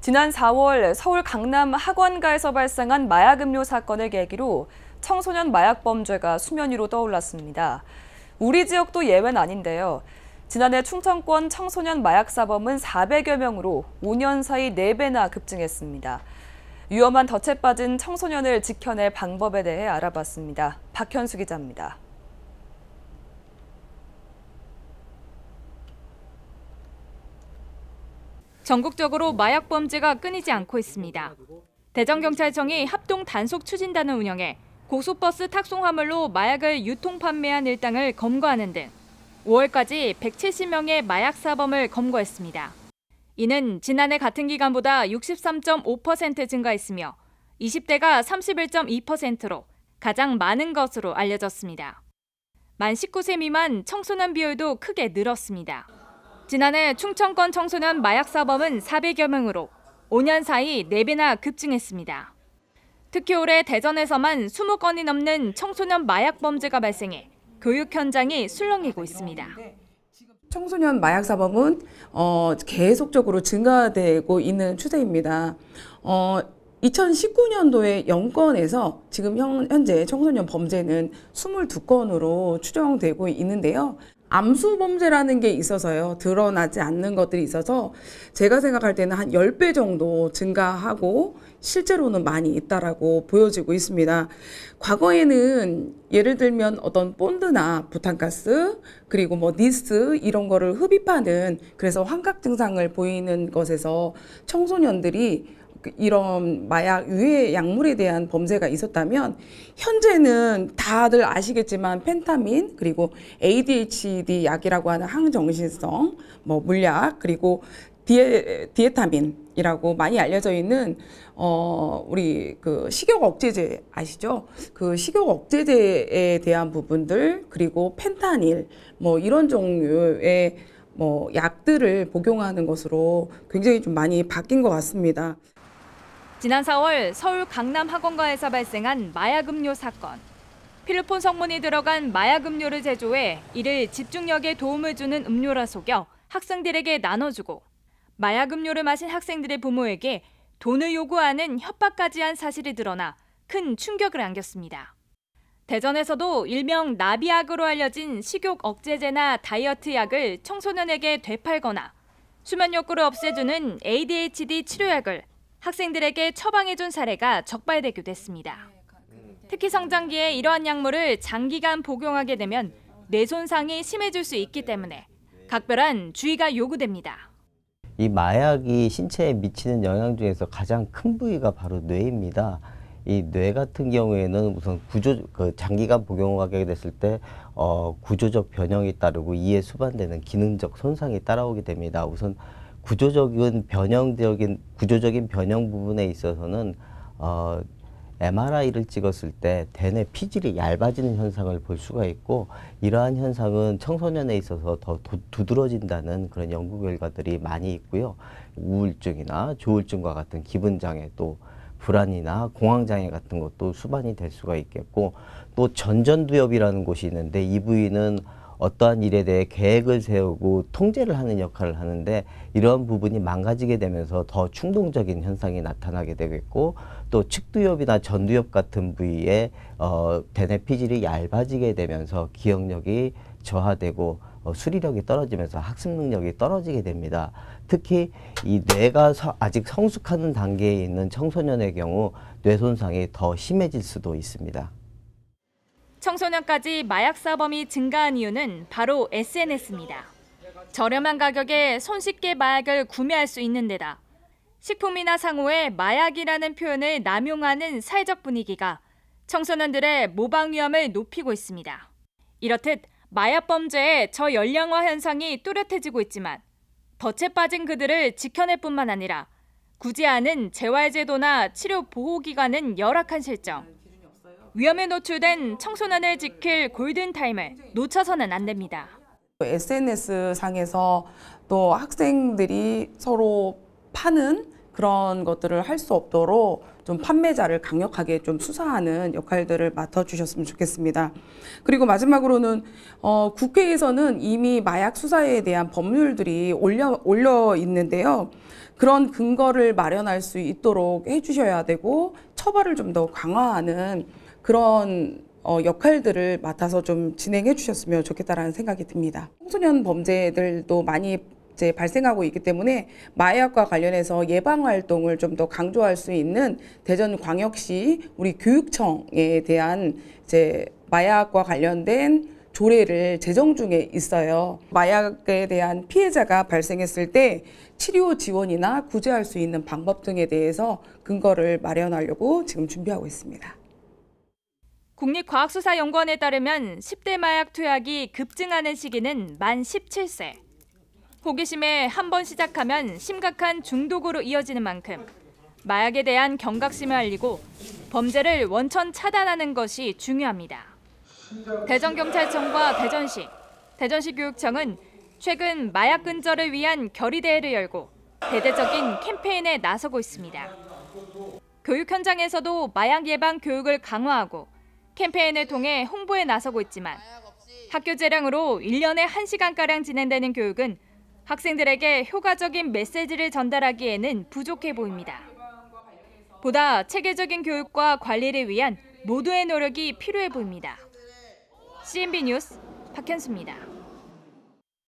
지난 4월 서울 강남 학원가에서 발생한 마약 음료 사건을 계기로 청소년 마약 범죄가 수면 위로 떠올랐습니다. 우리 지역도 예외는 아닌데요. 지난해 충청권 청소년 마약 사범은 400여 명으로 5년 사이 4배나 급증했습니다. 위험한 덫에 빠진 청소년을 지켜낼 방법에 대해 알아봤습니다. 박현수 기자입니다. 전국적으로 마약 범죄가 끊이지 않고 있습니다. 대전경찰청이 합동 단속 추진단을 운영해 고속버스 탁송 화물로 마약을 유통 판매한 일당을 검거하는 등 5월까지 170명의 마약 사범을 검거했습니다. 이는 지난해 같은 기간보다 63.5% 증가했으며 20대가 31.2%로 가장 많은 것으로 알려졌습니다. 만 19세 미만 청소년 비율도 크게 늘었습니다. 지난해 충청권 청소년 마약 사범은 400여 명으로 5년 사이 4배나 급증했습니다. 특히 올해 대전에서만 20건이 넘는 청소년 마약 범죄가 발생해 교육 현장이 술렁이고 있습니다. 청소년 마약 사범은 계속적으로 증가되고 있는 추세입니다. 2019년도에 0건에서 지금 현재 청소년 범죄는 22건으로 추정되고 있는데요. 암수 범죄라는 게 있어서요. 드러나지 않는 것들이 있어서 제가 생각할 때는 한 10배 정도 증가하고 실제로는 많이 있다라고 보여지고 있습니다. 과거에는 예를 들면 어떤 본드나 부탄가스 그리고 니스 이런 거를 흡입하는 그래서 환각 증상을 보이는 것에서 청소년들이 이런 마약 유해 약물에 대한 범죄가 있었다면 현재는 다들 아시겠지만 펜타민 그리고 ADHD 약이라고 하는 항정신성 물약 그리고 디에타민이라고 많이 알려져 있는 우리 그 식욕 억제제 아시죠? 그 식욕 억제제에 대한 부분들 그리고 펜타닐 이런 종류의 약들을 복용하는 것으로 굉장히 좀 많이 바뀐 것 같습니다. 지난 4월 서울 강남 학원가에서 발생한 마약 음료 사건. 필로폰 성분이 들어간 마약 음료를 제조해 이를 집중력에 도움을 주는 음료라 속여 학생들에게 나눠주고 마약 음료를 마신 학생들의 부모에게 돈을 요구하는 협박까지 한 사실이 드러나 큰 충격을 안겼습니다. 대전에서도 일명 나비약으로 알려진 식욕 억제제나 다이어트 약을 청소년에게 되팔거나 수면 욕구를 없애주는 ADHD 치료약을 학생들에게 처방해준 사례가 적발되기도 했습니다. 특히 성장기에 이러한 약물을 장기간 복용하게 되면 뇌 손상이 심해질 수 있기 때문에 각별한 주의가 요구됩니다. 이 마약이 신체에 미치는 영향 중에서 가장 큰 부위가 바로 뇌입니다. 이 뇌 같은 경우에는 우선 장기간 복용하게 됐을 때 구조적 변형이 따르고 이에 수반되는 기능적 손상이 따라오게 됩니다. 우선 구조적인 변형 부분에 있어서는 MRI를 찍었을 때 대뇌 피질이 얇아지는 현상을 볼 수가 있고 이러한 현상은 청소년에 있어서 더 두드러진다는 그런 연구 결과들이 많이 있고요. 우울증이나 조울증과 같은 기분장애 또 불안이나 공황장애 같은 것도 수반이 될 수가 있겠고 또 전전두엽이라는 곳이 있는데 이 부위는 어떠한 일에 대해 계획을 세우고 통제를 하는 역할을 하는데 이러한 부분이 망가지게 되면서 더 충동적인 현상이 나타나게 되겠고 또 측두엽이나 전두엽 같은 부위에 대뇌 피질이 얇아지게 되면서 기억력이 저하되고 수리력이 떨어지면서 학습 능력이 떨어지게 됩니다. 특히 이 뇌가 아직 성숙하는 단계에 있는 청소년의 경우 뇌 손상이 더 심해질 수도 있습니다. 청소년까지 마약 사범이 증가한 이유는 바로 SNS입니다. 저렴한 가격에 손쉽게 마약을 구매할 수 있는 데다 식품이나 상호에 마약이라는 표현을 남용하는 사회적 분위기가 청소년들의 모방 위험을 높이고 있습니다. 이렇듯 마약 범죄의 저연령화 현상이 뚜렷해지고 있지만 덫에 빠진 그들을 지켜낼 뿐만 아니라 굳이 않은 재활제도나 치료 보호기관은 열악한 실정. 위험에 노출된 청소년을 지킬 골든타임을 놓쳐서는 안 됩니다. SNS 상에서 또 학생들이 서로 파는 그런 것들을 할 수 없도록 좀 판매자를 강력하게 좀 수사하는 역할들을 맡아주셨으면 좋겠습니다. 그리고 마지막으로는 국회에서는 이미 마약 수사에 대한 법률들이 올려 있는데요. 그런 근거를 마련할 수 있도록 해주셔야 되고 처벌을 좀 더 강화하는 그런 역할들을 맡아서 좀 진행해 주셨으면 좋겠다라는 생각이 듭니다. 청소년 범죄들도 많이 이제 발생하고 있기 때문에 마약과 관련해서 예방 활동을 좀 더 강조할 수 있는 대전광역시 우리 교육청에 대한 이제 마약과 관련된 조례를 제정 중에 있어요. 마약에 대한 피해자가 발생했을 때 치료 지원이나 구제할 수 있는 방법 등에 대해서 근거를 마련하려고 지금 준비하고 있습니다. 국립과학수사연구원에 따르면 10대 마약 투약이 급증하는 시기는 만 17세. 호기심에 한 번 시작하면 심각한 중독으로 이어지는 만큼 마약에 대한 경각심을 알리고 범죄를 원천 차단하는 것이 중요합니다. 대전경찰청과 대전시 교육청은 최근 마약 근절을 위한 결의대회를 열고 대대적인 캠페인에 나서고 있습니다. 교육 현장에서도 마약 예방 교육을 강화하고 캠페인을 통해 홍보에 나서고 있지만 학교 재량으로 1년에 1시간가량 진행되는 교육은 학생들에게 효과적인 메시지를 전달하기에는 부족해 보입니다. 보다 체계적인 교육과 관리를 위한 모두의 노력이 필요해 보입니다. CNB 뉴스 박현수입니다.